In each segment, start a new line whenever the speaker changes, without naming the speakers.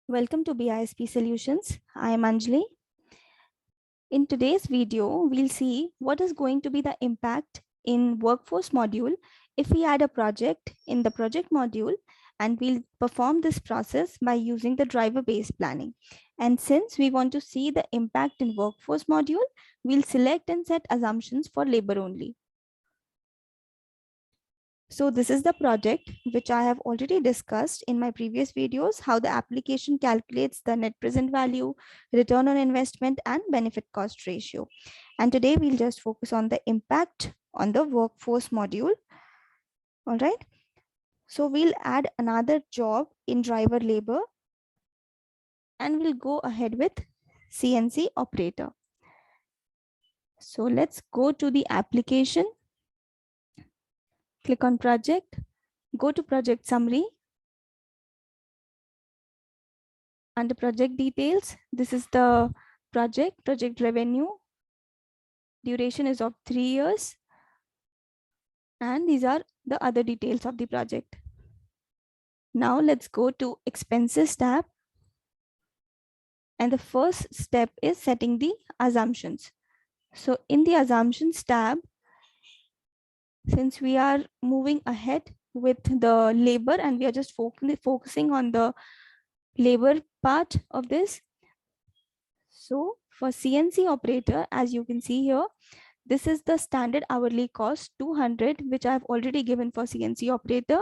Welcome to BISP Solutions. I am Anjali. In today's video, we'll see what is going to be the impact in workforce module if we add a project in the project module, and we'll perform this process by using the driver-based planning. And since we want to see the impact in workforce module, we'll select and set assumptions for labor only. So this is the project which I have already discussed in my previous videos, how the application calculates the net present value, return on investment, and benefit cost ratio. And today we'll just focus on the impact on the workforce module. All right. So we'll add another job in driver labor and we'll go ahead with CNC operator. So let's go to the application. Click on project, go to project summary. Under project details, this is the project revenue. Duration is of 3 years. And these are the other details of the project. Now let's go to expenses tab. And the first step is setting the assumptions. So in the assumptions tab, since we are moving ahead with the labor and we are just focusing on the labor part of this. So for CNC operator, as you can see here, this is the standard hourly cost 200, which I've already given for CNC operator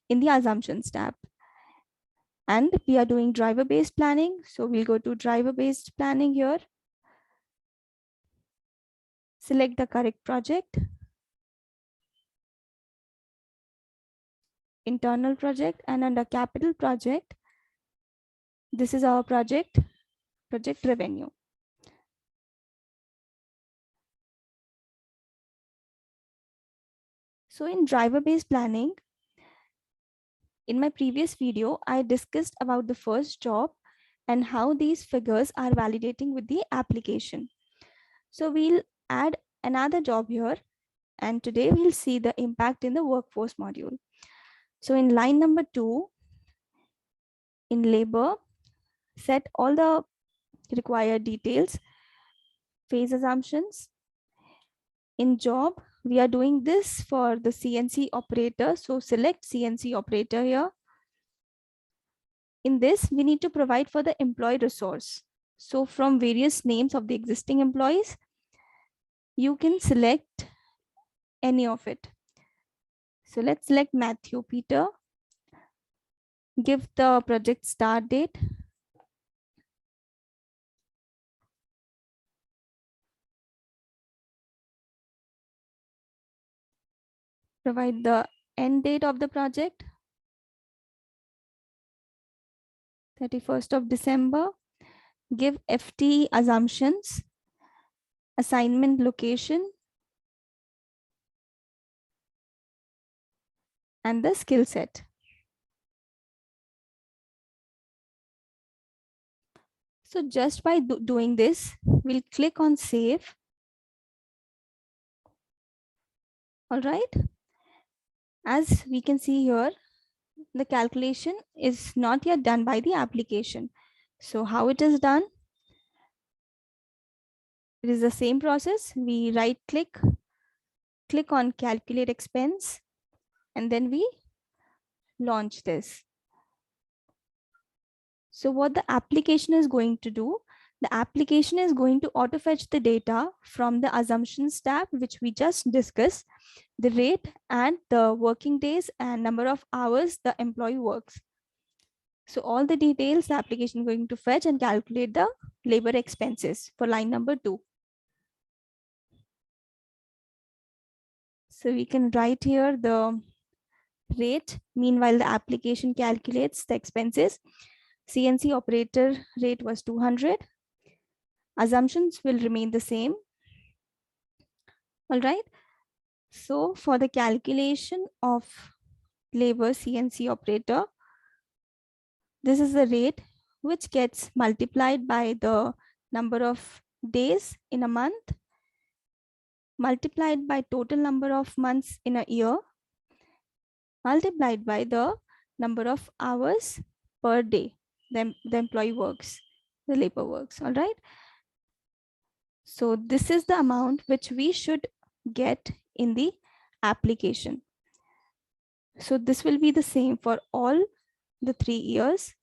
in the assumptions tab. And we are doing driver-based planning. So we'll go to driver-based planning here. Select the correct project. Internal project, and under capital project, this is our project revenue. So in driver-based planning, in my previous video, I discussed about the first job and how these figures are validating with the application. So we'll add another job here, and today we'll see the impact in the workforce module. So in line number 2, in labor, set all the required details, phase assumptions. In job, we are doing this for the CNC operator. So select CNC operator here. In this, we need to provide for the employee resource. So from various names of the existing employees, you can select any of it. So let's select Matthew Peter. Give the project start date. Provide the end date of the project, 31st of December. Give FT assumptions, assignment location, and the skill set. So just by doing this, we'll click on save. All right. As we can see here, the calculation is not yet done by the application. So how it is done? It is the same process. We right click on calculate expense, and then we launch this. So what the application is going to do, the application is going to auto fetch the data from the assumptions tab, which we just discussed, the rate and the working days and number of hours the employee works. So all the details the application is going to fetch and calculate the labor expenses for line number 2. So we can write here the rate. Meanwhile, the application calculates the expenses. CNC operator rate was 200. Assumptions will remain the same. All right. So for the calculation of labor CNC operator, this is the rate which gets multiplied by the number of days in a month, multiplied by total number of months in a year, multiplied by the number of hours per day. the employee works, the labor works. All right. So this is the amount which we should get in the application. So this will be the same for all the 3 years.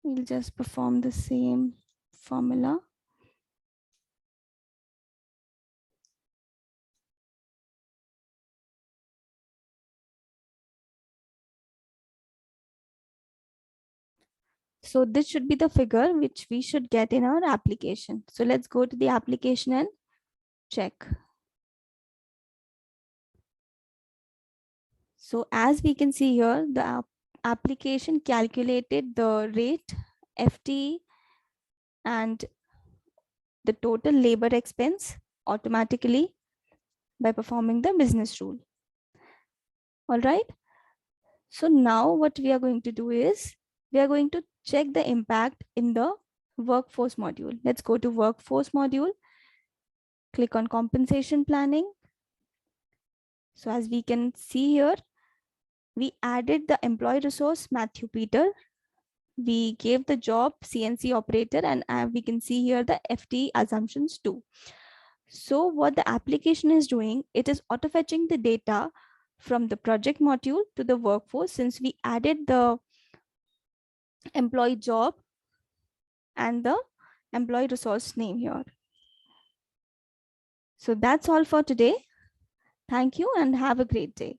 We'll just perform the same formula. So this should be the figure which we should get in our application. So let's go to the application and check. So as we can see here, the application calculated the rate, FTE, and the total labor expense automatically by performing the business rule. All right. So now what we are going to do is we are going to check the impact in the workforce module. Let's go to workforce module. Click on compensation planning. So as we can see here, we added the employee resource Matthew Peter. We gave the job CNC operator, and we can see here the FT assumptions too. So what the application is doing, it is auto fetching the data from the project module to the workforce, since we added the employee job and the employee resource name here. So that's all for today. Thank you and have a great day.